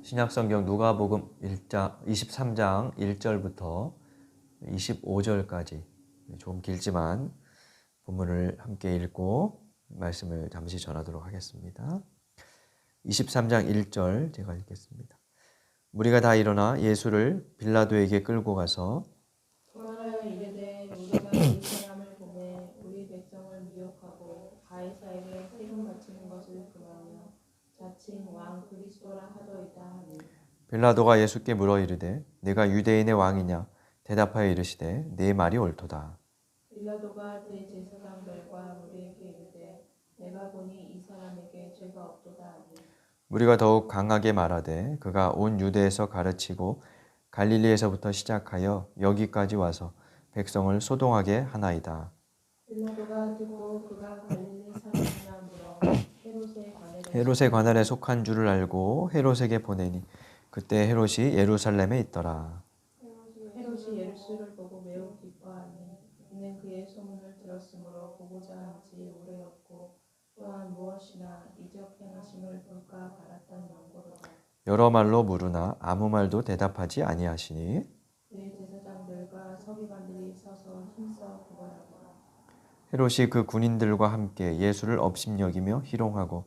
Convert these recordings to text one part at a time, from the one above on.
신약성경 누가복음 23장 1절부터 25절까지 좀 길지만 본문을 함께 읽고 말씀을 잠시 전하도록 하겠습니다. 23장 1절 제가 읽겠습니다. 무리가 다 일어나 예수를 빌라도에게 끌고 가서 돌아라여 이르되 우리가 이 사람을 보내 우리 백성을 미혹하고 가이사에게 세금 바치는 것을 금하며 자칭 왕 그리스도라 하더이다 하니 빌라도가 예수께 물어 이르되 내가 유대인의 왕이냐 대답하여 이르시되 네 말이 옳도다. 빌라도가 대제사장들과 무리에게 이르되 내가 보니 이 사람에게 죄가 없도다 하니 무리가 더욱 강하게 말하되 그가 온 유대에서 가르치고 갈릴리에서부터 시작하여 여기까지 와서 백성을 소동하게 하나이다. 빌라도가 듣고 그가 갈릴리 사람이냐 물어 헤롯의 관할에 속한 줄을 알고 헤롯에게 보내니 그때 헤롯이 예루살렘에 있더라. 헤롯이 예수를 보고 매우 기뻐하니 이는 그의 소문을 들었으므로 보고자 한지 오래였고 또한 무엇이나 이적 행하심을 볼까 바랐던 연고로다. 여러 말로 물으나 아무 말도 대답하지 아니하시니 대제사장들과 서기관들이 서서 힘써 구걸하더라. 헤롯이 그 군인들과 함께 예수를 업심여기며 희롱하고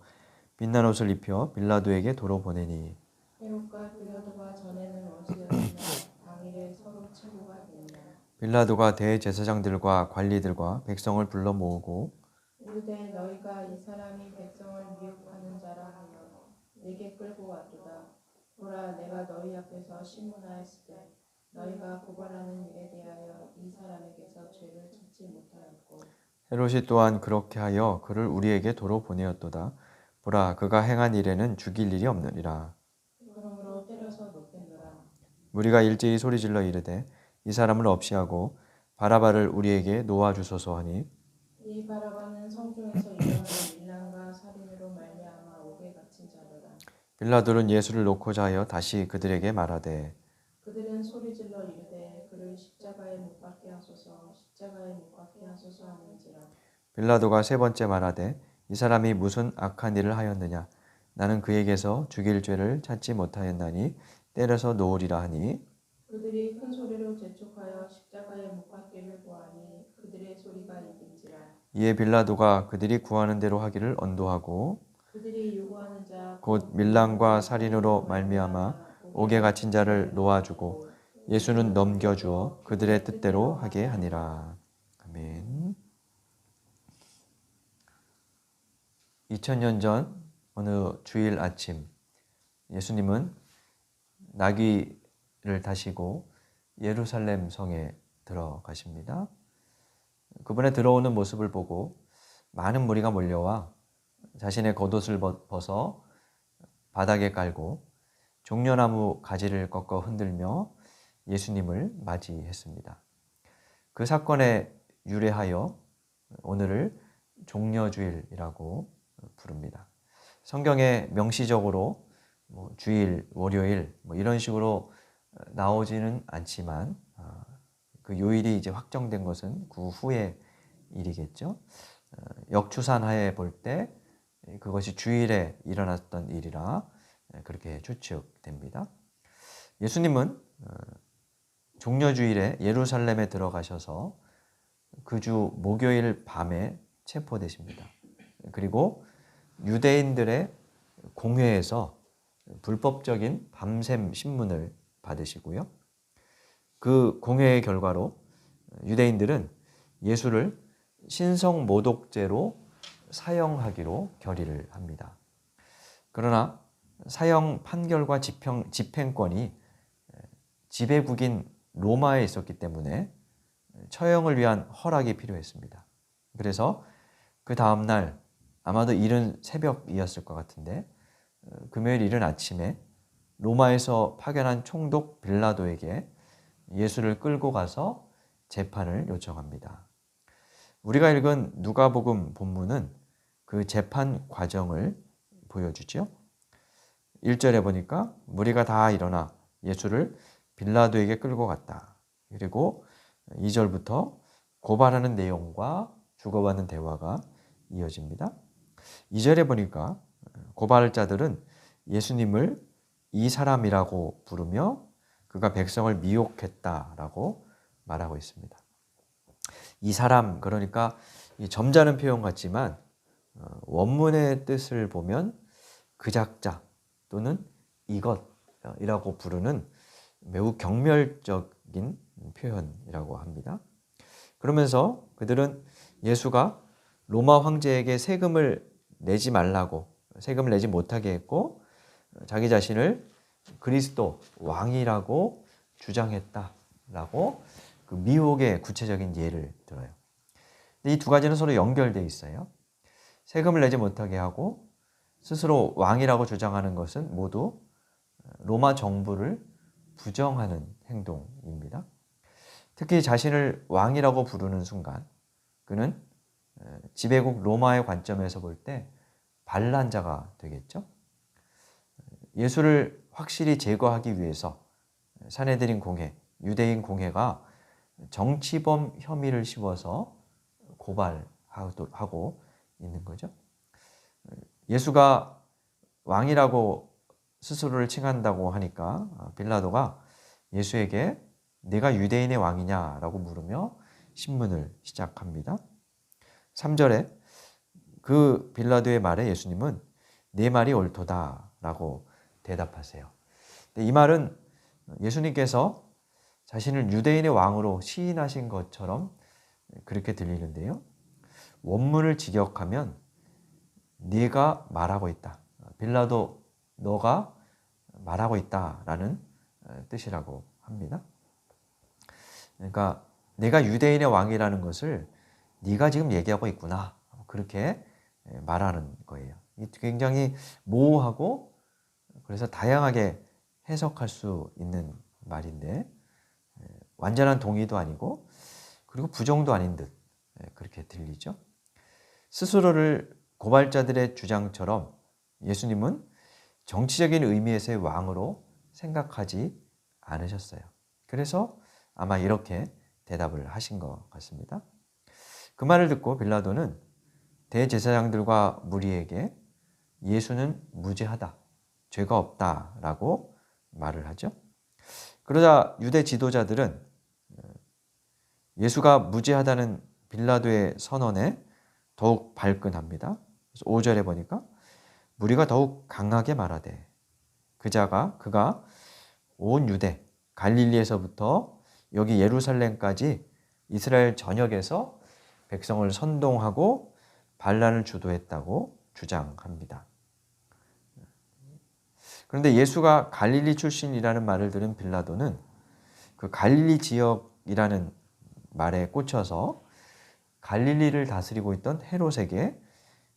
빛난 옷을 입혀 빌라도에게 도로 보내니 헤롯과 빌라도가 전에는 원수였으나 당일에 서로 친구가 되니라. 빌라도가 대제사장들과 관리들과 백성을 불러 모으고 이르되 너희가 이 사람이 백성을 미혹하는 자라 하여 내게 끌고 왔도다. 보라 내가 너희 앞에서 신문하였을 때 너희가 고발하는 일에 대하여 이 사람에게서 죄를 찾지 못하였고 헤롯이 또한 그렇게 하여 그를 우리에게 도로 보내었도다. 보라 그가 행한 일에는 죽일 일이 없느니라. 그러므로 때려서 놓겠노라. 무리가 일제히 소리질러 이르되 이 사람을 없이하고 바라바를 우리에게 놓아주소서 하니 이 바라바는 성중에서 일어난 밀란과 살인으로 말미암아 옥에 갇힌 자더라. 빌라도는 예수를 놓고자 하여 다시 그들에게 말하되 그들은 소리질러 이르되 그를 십자가에 못 박게 하소서 십자가에 못 박게 하소서 하는지라. 빌라도가 세 번째 말하되 이 사람이 무슨 악한 일을 하였느냐 나는 그에게서 죽일 죄를 찾지 못하였나니 때려서 놓으리라 하니 그들이 큰 소리로 재촉하여 십자가에 못 박기를 구하니 그들의 소리가 이긴지라. 이에 빌라도가 그들이 구하는 대로 하기를 언도하고 그들이 요구하는 자 곧 밀란과 살인으로 말미암아 옥에 갇힌 자를 놓아주고 예수는 넘겨주어 그들의 뜻대로 하게 하니라. 아멘. 2000년 전 어느 주일 아침 예수님은 나귀를 타시고 예루살렘 성에 들어가십니다. 그분의 들어오는 모습을 보고 많은 무리가 몰려와 자신의 겉옷을 벗어 바닥에 깔고 종려나무 가지를 꺾어 흔들며 예수님을 맞이했습니다. 그 사건에 유래하여 오늘을 종려주일이라고 부릅니다. 성경에 명시적으로 주일, 월요일 이런 식으로 나오지는 않지만 그 요일이 이제 확정된 것은 그 후의 일이겠죠. 역추산하에 볼 때 그것이 주일에 일어났던 일이라 그렇게 추측됩니다. 예수님은 종려주일에 예루살렘에 들어가셔서 그 주 목요일 밤에 체포되십니다. 그리고 유대인들의 공회에서 불법적인 밤샘 신문을 받으시고요. 그 공회의 결과로 유대인들은 예수를 신성모독죄로 사형하기로 결의를 합니다. 그러나 사형 판결과 집행권이 지배국인 로마에 있었기 때문에 처형을 위한 허락이 필요했습니다. 그래서 그 다음날 아마도 이른 새벽이었을 것 같은데 금요일 이른 아침에 로마에서 파견한 총독 빌라도에게 예수를 끌고 가서 재판을 요청합니다. 우리가 읽은 누가복음 본문은 그 재판 과정을 보여주죠. 1절에 보니까 무리가 다 일어나 예수를 빌라도에게 끌고 갔다. 그리고 2절부터 고발하는 내용과 주고받는 대화가 이어집니다. 2절에 보니까 고발자들은 예수님을 이 사람이라고 부르며 그가 백성을 미혹했다라고 말하고 있습니다. 이 사람, 그러니까 이 점잖은 표현 같지만 원문의 뜻을 보면 그 작자 또는 이것이라고 부르는 매우 경멸적인 표현이라고 합니다. 그러면서 그들은 예수가 로마 황제에게 세금을 내지 말라고, 세금을 내지 못하게 했고 자기 자신을 그리스도 왕이라고 주장했다라고 그 미혹의 구체적인 예를 들어요. 이 두 가지는 서로 연결되어 있어요. 세금을 내지 못하게 하고 스스로 왕이라고 주장하는 것은 모두 로마 정부를 부정하는 행동입니다. 특히 자신을 왕이라고 부르는 순간 그는 지배국 로마의 관점에서 볼 때 반란자가 되겠죠. 예수를 확실히 제거하기 위해서 산헤드린 공회, 유대인 공회가 정치범 혐의를 씌워서 고발하고 있는 거죠. 예수가 왕이라고 스스로를 칭한다고 하니까 빌라도가 예수에게 내가 유대인의 왕이냐라고 물으며 신문을 시작합니다. 3절에 그 빌라도의 말에 예수님은 내 말이 옳도다라고 대답하세요. 이 말은 예수님께서 자신을 유대인의 왕으로 시인하신 것처럼 그렇게 들리는데요. 원문을 직역하면 네가 말하고 있다. 빌라도 너가 말하고 있다라는 뜻이라고 합니다. 그러니까 내가 유대인의 왕이라는 것을 네가 지금 얘기하고 있구나. 그렇게 말하는 거예요. 굉장히 모호하고 그래서 다양하게 해석할 수 있는 말인데 완전한 동의도 아니고 그리고 부정도 아닌 듯 그렇게 들리죠. 스스로를 고발자들의 주장처럼 예수님은 정치적인 의미에서의 왕으로 생각하지 않으셨어요. 그래서 아마 이렇게 대답을 하신 것 같습니다. 그 말을 듣고 빌라도는 대제사장들과 무리에게 예수는 무죄하다, 죄가 없다라고 말을 하죠. 그러자 유대 지도자들은 예수가 무죄하다는 빌라도의 선언에 더욱 발끈합니다. 그래서 5절에 보니까 무리가 더욱 강하게 말하되 그가 온 유대 갈릴리에서부터 여기 예루살렘까지 이스라엘 전역에서 백성을 선동하고 반란을 주도했다고 주장합니다. 그런데 예수가 갈릴리 출신이라는 말을 들은 빌라도는 그 갈릴리 지역이라는 말에 꽂혀서 갈릴리를 다스리고 있던 헤롯에게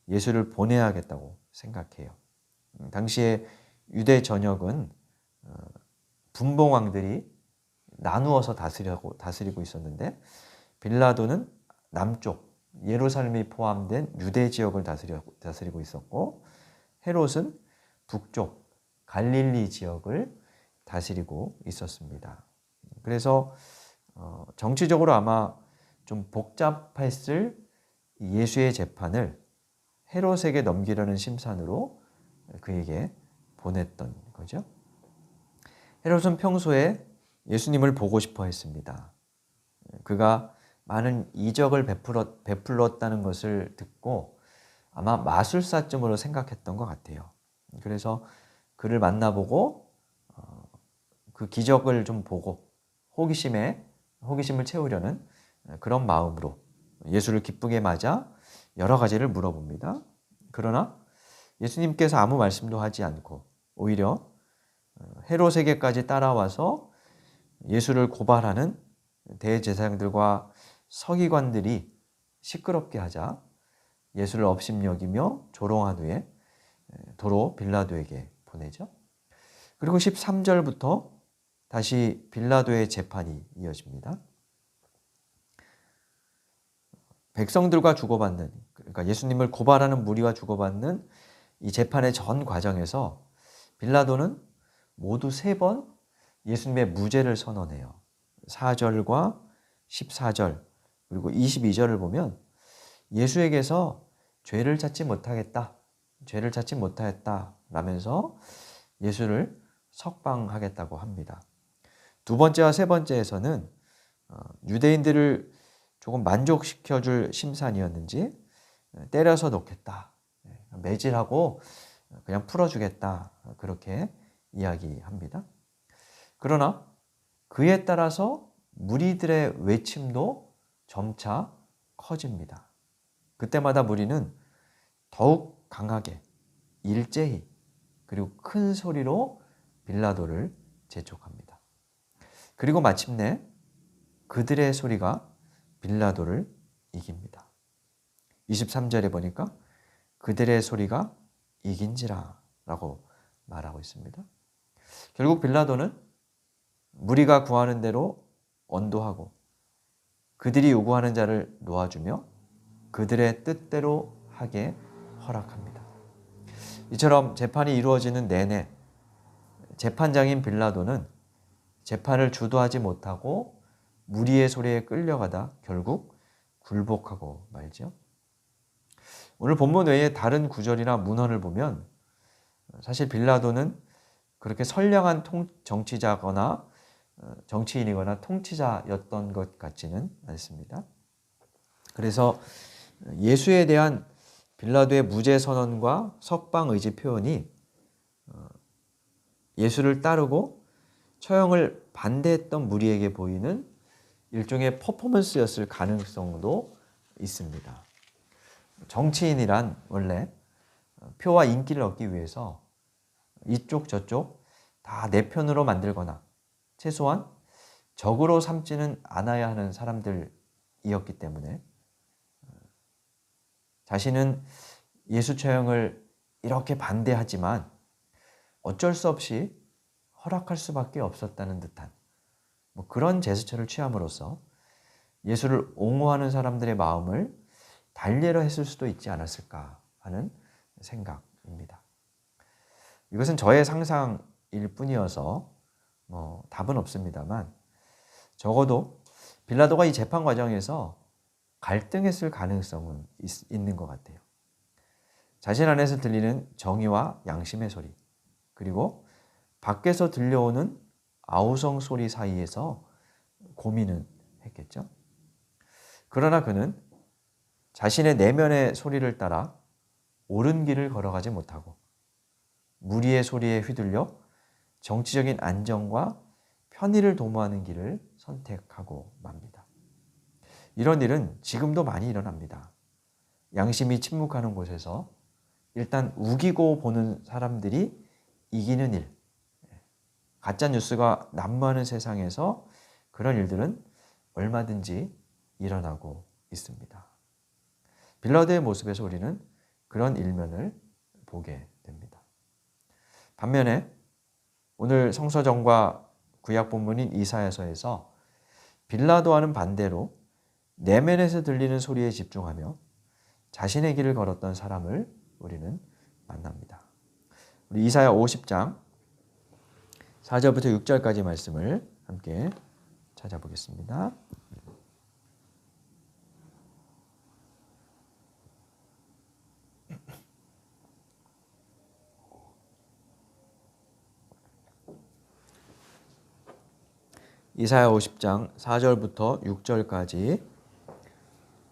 예수를 보내야겠다고 생각해요. 당시에 유대 전역은 분봉왕들이 나누어서 다스리고 있었는데 빌라도는 남쪽 예루살렘이 포함된 유대 지역을 다스리고 있었고 헤롯은 북쪽 갈릴리 지역을 다스리고 있었습니다. 그래서 정치적으로 아마 좀 복잡했을 예수의 재판을 헤롯에게 넘기려는 심산으로 그에게 보냈던 거죠. 헤롯은 평소에 예수님을 보고 싶어 했습니다. 그가 많은 이적을 베풀었다는 것을 듣고 아마 마술사쯤으로 생각했던 것 같아요. 그래서 그를 만나보고 그 기적을 좀 보고 호기심을 채우려는 그런 마음으로 예수를 기쁘게 맞아 여러 가지를 물어봅니다. 그러나 예수님께서 아무 말씀도 하지 않고 오히려 헤롯에게까지 따라와서 예수를 고발하는 대제사장들과 서기관들이 시끄럽게 하자 예수를 업심여기며 조롱한 후에 도로 빌라도에게 보내죠. 그리고 13절부터 다시 빌라도의 재판이 이어집니다. 백성들과 주고받는, 그러니까 예수님을 고발하는 무리와 주고받는 이 재판의 전 과정에서 빌라도는 모두 3번 예수님의 무죄를 선언해요. 4절과 14절 그리고 22절을 보면 예수에게서 죄를 찾지 못하겠다 라면서 예수를 석방하겠다고 합니다. 두 번째와 세 번째에서는 유대인들을 조금 만족시켜줄 심산이었는지 때려서 놓겠다, 매질하고 그냥 풀어주겠다, 그렇게 이야기합니다. 그러나 그에 따라서 무리들의 외침도 점차 커집니다. 그때마다 무리는 더욱 강하게, 일제히, 그리고 큰 소리로 빌라도를 재촉합니다. 그리고 마침내 그들의 소리가 빌라도를 이깁니다. 23절에 보니까 그들의 소리가 이긴지라 라고 말하고 있습니다. 결국 빌라도는 무리가 구하는 대로 언도하고 그들이 요구하는 자를 놓아주며 그들의 뜻대로 하게 허락합니다. 이처럼 재판이 이루어지는 내내 재판장인 빌라도는 재판을 주도하지 못하고 무리의 소리에 끌려가다 결국 굴복하고 말죠. 오늘 본문 외에 다른 구절이나 문헌을 보면 사실 빌라도는 그렇게 선량한 정치자거나 정치인이거나 통치자였던 것 같지는 않습니다. 그래서 예수에 대한 빌라도의 무죄 선언과 석방 의지 표현이 예수를 따르고 처형을 반대했던 무리에게 보이는 일종의 퍼포먼스였을 가능성도 있습니다. 정치인이란 원래 표와 인기를 얻기 위해서 이쪽 저쪽 다 내 편으로 만들거나 최소한 적으로 삼지는 않아야 하는 사람들이었기 때문에 자신은 예수 처형을 이렇게 반대하지만 어쩔 수 없이 허락할 수밖에 없었다는 듯한 그런 제스처를 취함으로써 예수를 옹호하는 사람들의 마음을 달래려 했을 수도 있지 않았을까 하는 생각입니다. 이것은 저의 상상일 뿐이어서 답은 없습니다만 적어도 빌라도가 이 재판 과정에서 갈등했을 가능성은 있는 것 같아요. 자신 안에서 들리는 정의와 양심의 소리, 그리고 밖에서 들려오는 아우성 소리 사이에서 고민은 했겠죠. 그러나 그는 자신의 내면의 소리를 따라 옳은 길을 걸어가지 못하고 무리의 소리에 휘둘려 정치적인 안정과 편의를 도모하는 길을 선택하고 맙니다. 이런 일은 지금도 많이 일어납니다. 양심이 침묵하는 곳에서 일단 우기고 보는 사람들이 이기는 일, 가짜 뉴스가 난무하는 세상에서 그런 일들은 얼마든지 일어나고 있습니다. 빌라도의 모습에서 우리는 그런 일면을 보게 됩니다. 반면에 오늘 성서정과 구약 본문인 이사야서에서 빌라도와는 반대로 내면에서 들리는 소리에 집중하며 자신의 길을 걸었던 사람을 우리는 만납니다. 우리 이사야 50장 4절부터 6절까지 말씀을 함께 찾아보겠습니다. 이사야 50장 4절부터 6절까지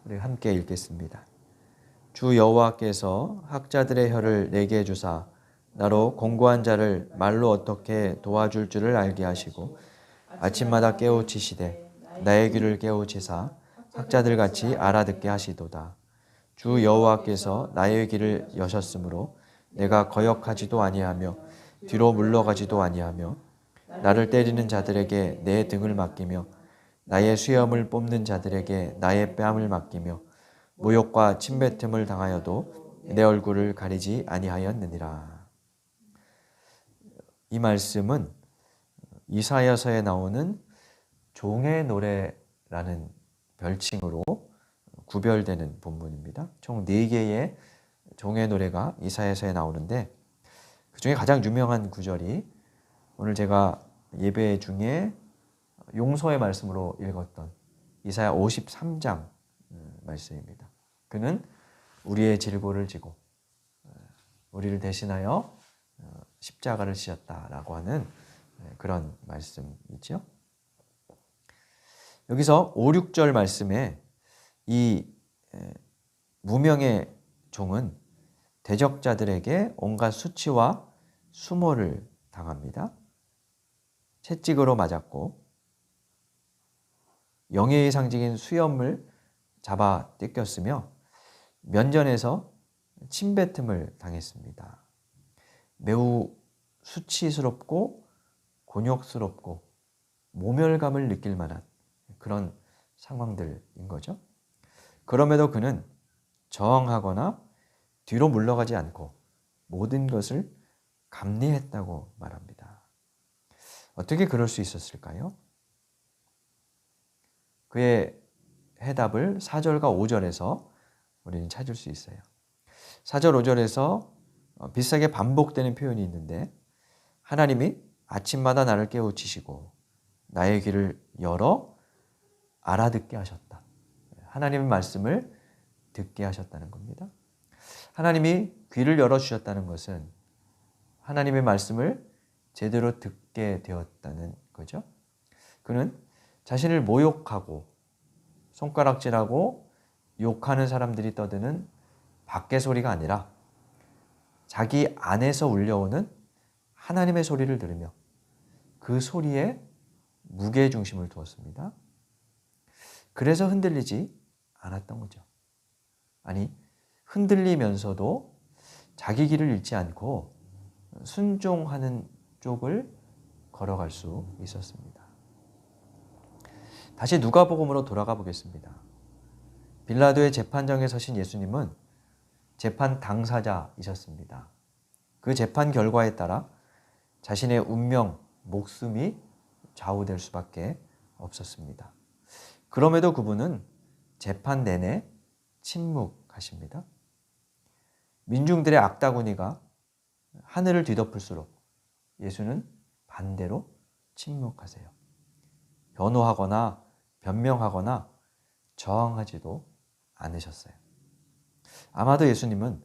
우리 함께 읽겠습니다. 주 여호와께서 학자들의 혀를 내게 주사 나로 공고한 자를 말로 어떻게 도와줄 줄을 알게 하시고 아침마다 깨우치시되 나의 귀를 깨우치사 학자들 같이 알아듣게 하시도다. 주 여호와께서 나의 귀를 여셨으므로 내가 거역하지도 아니하며 뒤로 물러가지도 아니하며 나를 때리는 자들에게 내 등을 맡기며 나의 수염을 뽑는 자들에게 나의 뺨을 맡기며 모욕과 침뱉음을 당하여도 내 얼굴을 가리지 아니하였느니라. 이 말씀은 이사야서에 나오는 종의 노래라는 별칭으로 구별되는 본문입니다. 총 4개의 종의 노래가 이사야서에 나오는데 그중에 가장 유명한 구절이 오늘 제가 예배 중에 용서의 말씀으로 읽었던 이사야 53장 말씀입니다. 그는 우리의 질고를 지고 우리를 대신하여 십자가를 지셨다라고 하는 그런 말씀이죠. 여기서 5, 6절 말씀에 이 무명의 종은 대적자들에게 온갖 수치와 수모를 당합니다. 채찍으로 맞았고 영예의 상징인 수염을 잡아 뜯겼으며 면전에서 침뱉음을 당했습니다. 매우 수치스럽고 곤욕스럽고 모멸감을 느낄 만한 그런 상황들인 거죠. 그럼에도 그는 저항하거나 뒤로 물러가지 않고 모든 것을 감내했다고 말합니다. 어떻게 그럴 수 있었을까요? 그의 해답을 4절과 5절에서 우리는 찾을 수 있어요. 4절, 5절에서 비슷하게 반복되는 표현이 있는데 하나님이 아침마다 나를 깨우치시고 나의 귀를 열어 알아듣게 하셨다. 하나님의 말씀을 듣게 하셨다는 겁니다. 하나님이 귀를 열어주셨다는 것은 하나님의 말씀을 제대로 듣게 되었다는 거죠. 그는 자신을 모욕하고 손가락질하고 욕하는 사람들이 떠드는 밖의 소리가 아니라 자기 안에서 울려오는 하나님의 소리를 들으며 그 소리에 무게중심을 두었습니다. 그래서 흔들리지 않았던 거죠. 아니, 흔들리면서도 자기 길을 잃지 않고 순종하는 쪽을 걸어갈 수 있었습니다. 다시 누가복음으로 돌아가 보겠습니다. 빌라도의 재판장에 서신 예수님은 재판 당사자이셨습니다. 그 재판 결과에 따라 자신의 운명, 목숨이 좌우될 수밖에 없었습니다. 그럼에도 그분은 재판 내내 침묵하십니다. 민중들의 악다구니가 하늘을 뒤덮을수록 예수는 반대로 침묵하세요. 변호하거나 변명하거나 저항하지도 않으셨어요. 아마도 예수님은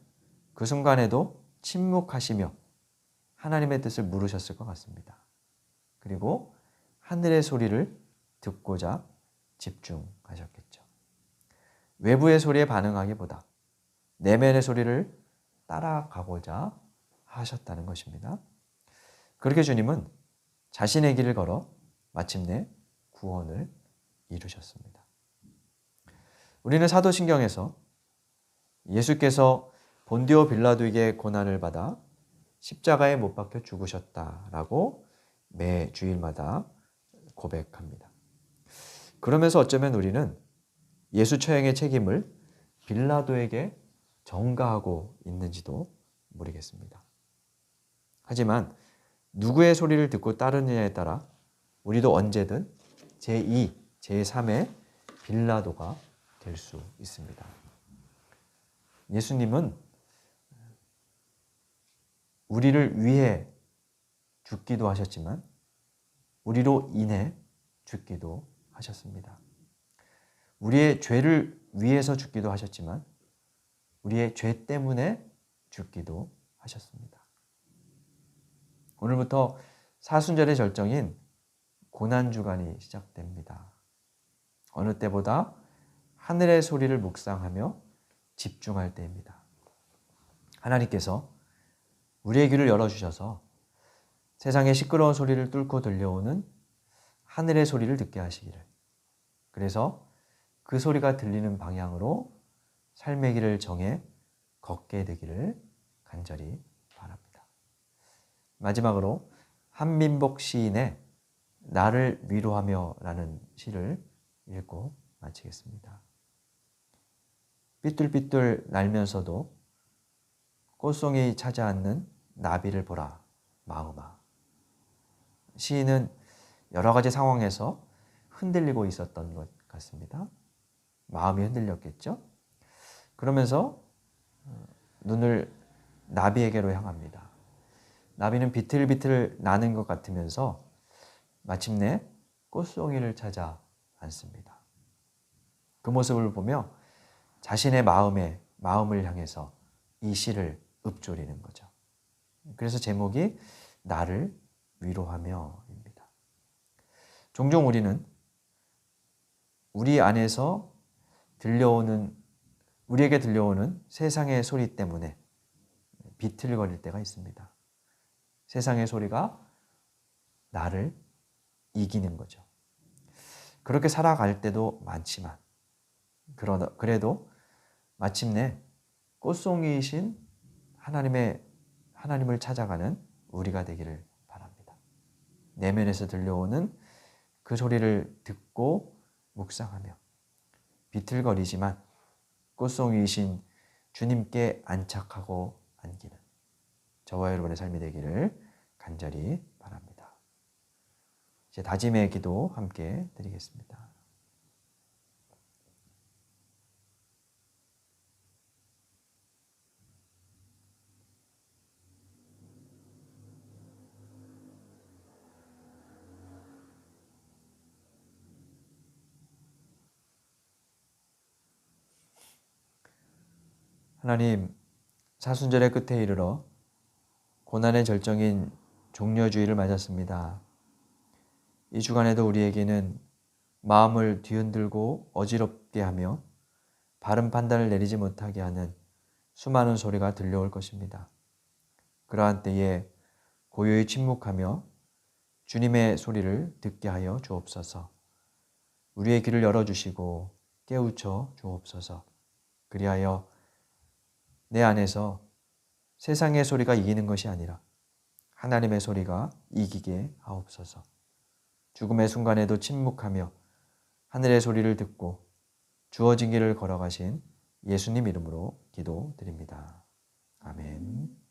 그 순간에도 침묵하시며 하나님의 뜻을 물으셨을 것 같습니다. 그리고 하늘의 소리를 듣고자 집중하셨겠죠. 외부의 소리에 반응하기보다 내면의 소리를 따라가고자 하셨다는 것입니다. 그렇게 주님은 자신의 길을 걸어 마침내 구원을 이루셨습니다. 우리는 사도신경에서 예수께서 본디오 빌라도에게 고난을 받아 십자가에 못 박혀 죽으셨다라고 매 주일마다 고백합니다. 그러면서 어쩌면 우리는 예수 처형의 책임을 빌라도에게 전가하고 있는지도 모르겠습니다. 하지만 누구의 소리를 듣고 따르느냐에 따라 우리도 언제든 제2, 제3의 빌라도가 될 수 있습니다. 예수님은 우리를 위해 죽기도 하셨지만 우리로 인해 죽기도 하셨습니다. 우리의 죄를 위해서 죽기도 하셨지만 우리의 죄 때문에 죽기도 하셨습니다. 오늘부터 사순절의 절정인 고난주간이 시작됩니다. 어느 때보다 하늘의 소리를 묵상하며 집중할 때입니다. 하나님께서 우리의 귀를 열어주셔서 세상의 시끄러운 소리를 뚫고 들려오는 하늘의 소리를 듣게 하시기를, 그래서 그 소리가 들리는 방향으로 삶의 길을 정해 걷게 되기를 간절히 바랍니다. 마지막으로 한민복 시인의 나를 위로하며 라는 시를 읽고 마치겠습니다. 삐뚤삐뚤 날면서도 꽃송이 찾아앉는 나비를 보라 마음아. 시인은 여러 가지 상황에서 흔들리고 있었던 것 같습니다. 마음이 흔들렸겠죠? 그러면서 눈을 나비에게로 향합니다. 나비는 비틀비틀 나는 것 같으면서 마침내 꽃송이를 찾아 앉습니다. 그 모습을 보며 자신의 마음을 향해서 이 시를 읊조리는 거죠. 그래서 제목이 나를 위로하며입니다. 종종 우리는 우리 안에서 우리에게 들려오는 세상의 소리 때문에 비틀거릴 때가 있습니다. 세상의 소리가 나를 이기는 거죠. 그렇게 살아갈 때도 많지만 그래도 마침내 꽃송이이신 하나님을 찾아가는 우리가 되기를 바랍니다. 내면에서 들려오는 그 소리를 듣고 묵상하며 비틀거리지만 꽃송이이신 주님께 안착하고 안기는 저와 여러분의 삶이 되기를 간절히 바랍니다. 이제 다짐의 기도 함께 드리겠습니다. 하나님, 사순절의 끝에 이르러 고난의 절정인 종려주의를 맞았습니다. 이 주간에도 우리에게는 마음을 뒤흔들고 어지럽게 하며 바른 판단을 내리지 못하게 하는 수많은 소리가 들려올 것입니다. 그러한 때에 고요히 침묵하며 주님의 소리를 듣게 하여 주옵소서. 우리의 귀를 열어주시고 깨우쳐 주옵소서. 그리하여 내 안에서 세상의 소리가 이기는 것이 아니라 하나님의 소리가 이기게 하옵소서. 죽음의 순간에도 침묵하며 하늘의 소리를 듣고 주어진 길을 걸어가신 예수님 이름으로 기도드립니다. 아멘.